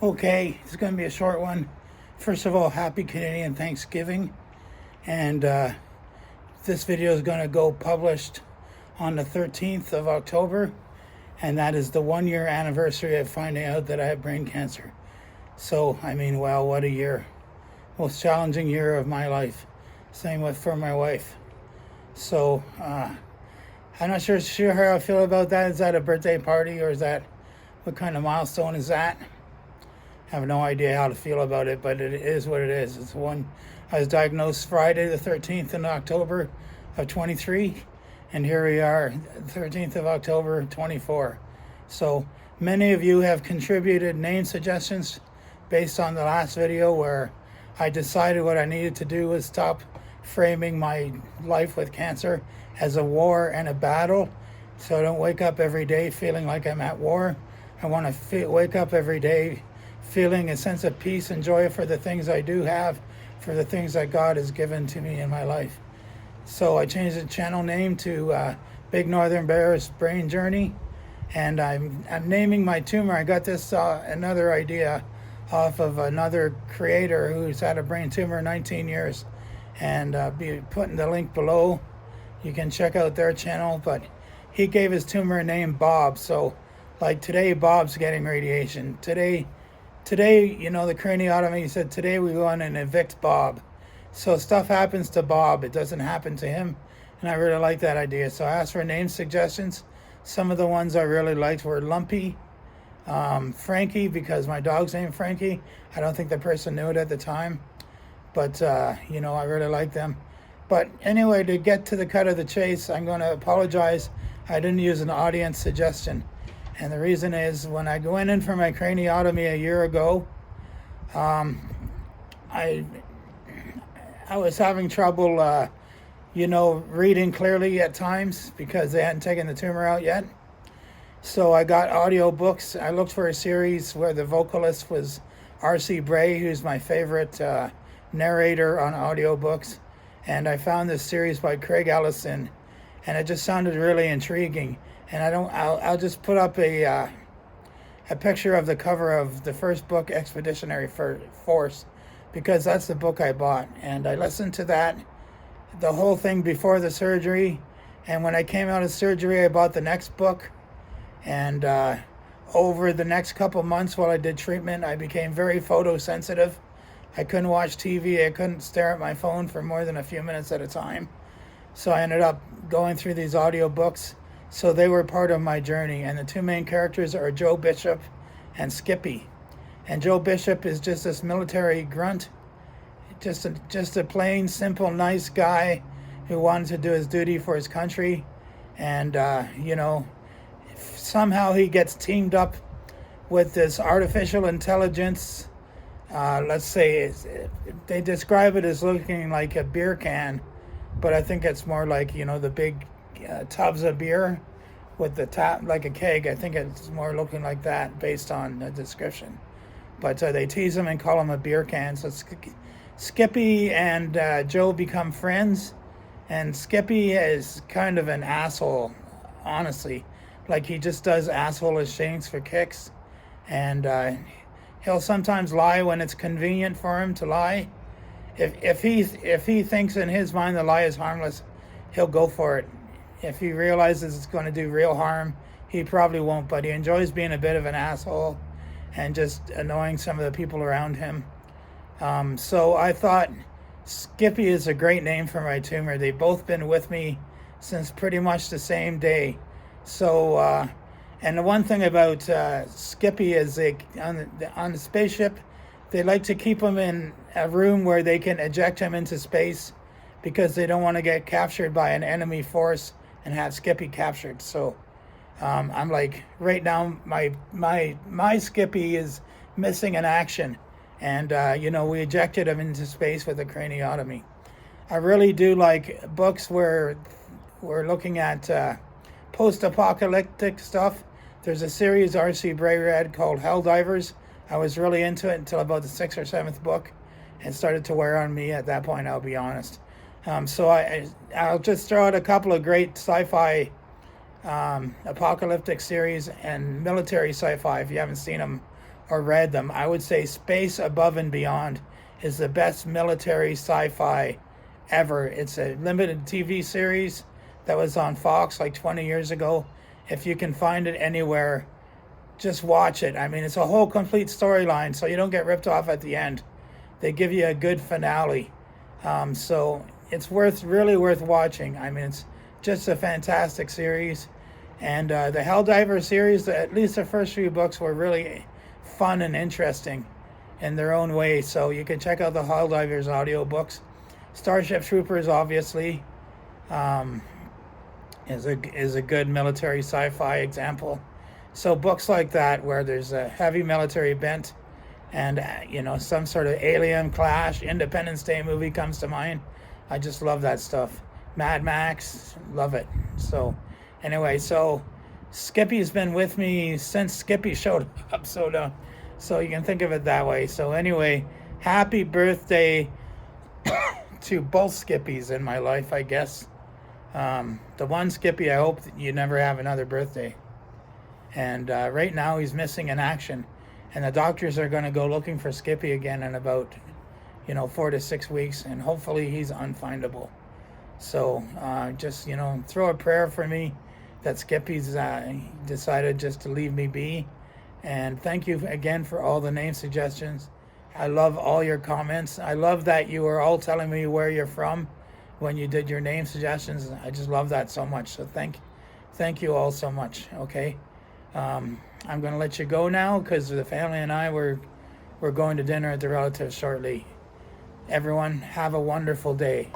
Okay, it's going to be a short one. First of all, happy Canadian Thanksgiving. And this video is going to go published on the 13th of October. And that is the 1 year anniversary of finding out that I have brain cancer. So, I mean, wow, what a year. Most challenging year of my life. Same with for my wife. So, I'm not sure how I feel about that. Is that a birthday party, or is that, what kind of milestone is that? I have no idea how to feel about it, but it is what it is. It's one. I was diagnosed Friday the 13th in October of 23, and here we are, 13th of October 24. So many of you have contributed name suggestions based on the last video where I decided what I needed to do was stop framing my life with cancer as a war and a battle, so I don't wake up every day feeling like I'm at war. I want to wake up every day feeling a sense of peace and joy for the things I do have, for the things that God has given to me in my life. So I changed the channel name to Big Northern Bear's Brain Journey, and I'm naming my tumor. I got this another idea off of another creator who's had a brain tumor 19 years, and be putting the link below. You can check out their channel, but he gave his tumor a name Bob. So like today, Bob's getting radiation. Today, you know, the craniotomy said today we go in and evict Bob. So stuff happens to Bob. It doesn't happen to him. And I really like that idea. So I asked for name suggestions. Some of the ones I really liked were Lumpy, Frankie, because my dog's named Frankie. I don't think the person knew it at the time. But, you know, I really like them. But anyway, to get to the cut of the chase, I'm going to apologize. I didn't use an audience suggestion. And the reason is, when I went in for my craniotomy a year ago, I was having trouble, you know, reading clearly at times because they hadn't taken the tumor out yet. So I got audiobooks. I looked for a series where the vocalist was R.C. Bray, who's my favorite narrator on audiobooks. And I found this series by Craig Allison, and it just sounded really intriguing. And I'll just put up a picture of the cover of the first book, Expeditionary Force, because that's the book I bought. And I listened to that, the whole thing before the surgery. And when I came out of surgery, I bought the next book. And over the next couple months while I did treatment, I became very photosensitive. I couldn't watch TV. I couldn't stare at my phone for more than a few minutes at a time. So I ended up going through these audiobooks. So they were part of my journey, and the two main characters are Joe Bishop and Skippy. And Joe Bishop is just this military grunt, just a plain, simple, nice guy who wanted to do his duty for his country. And, you know, somehow he gets teamed up with this artificial intelligence. Let's say they describe it as looking like a beer can, but I think it's more like, you know, the big tubs of beer with the top like a keg. I think it's more looking like that based on the description. But they tease him and call him a beer can. So Skippy and Joe become friends, and Skippy is kind of an asshole, honestly. Like, he just does asshole-ish things for kicks, and he'll sometimes lie when it's convenient for him to lie. If he thinks in his mind the lie is harmless, he'll go for it. If he realizes it's going to do real harm, he probably won't, but he enjoys being a bit of an asshole and just annoying some of the people around him. So I thought Skippy is a great name for my tumor. They've both been with me since pretty much the same day. So, and the one thing about Skippy is on the spaceship, they like to keep him in a room where they can eject him into space because they don't want to get captured by an enemy force and have Skippy captured. So I'm like, right now my Skippy is missing in action, and you know, we ejected him into space with a craniotomy. I really do like books where we're looking at post-apocalyptic stuff. There's a series R.C. Bray read called Helldivers. I was really into it until about the 6th or 7th book, and started to wear on me at that point, I'll be honest. So I'll just throw out a couple of great sci-fi apocalyptic series and military sci-fi. If you haven't seen them or read them, I would say Space Above and Beyond is the best military sci-fi ever. It's a limited TV series that was on Fox like 20 years ago. If you can find it anywhere, just watch it. I mean, it's a whole complete storyline, so you don't get ripped off at the end. They give you a good finale. So it's really worth watching. I mean, it's just a fantastic series. And the Helldivers series, at least the first few books were really fun and interesting in their own way. So you can check out the Helldivers audiobooks. Starship Troopers, obviously, is a good military sci-fi example. So books like that where there's a heavy military bent and some sort of alien clash, Independence Day movie comes to mind. I just love that stuff. Mad Max, love it. So anyway, so Skippy's been with me since Skippy showed up, so you can think of it that way. So anyway, happy birthday to both Skippies in my life, I guess. The one Skippy, I hope that you never have another birthday. And right now he's missing in action. And the doctors are going to go looking for Skippy again in about, 4 to 6 weeks. And hopefully he's unfindable. So just, throw a prayer for me that Skippy's decided just to leave me be. And thank you again for all the name suggestions. I love all your comments. I love that you were all telling me where you're from when you did your name suggestions. I just love that so much. So thank you all so much. Okay. I'm going to let you go now because the family and I we're going to dinner at the relatives shortly. Everyone, have a wonderful day.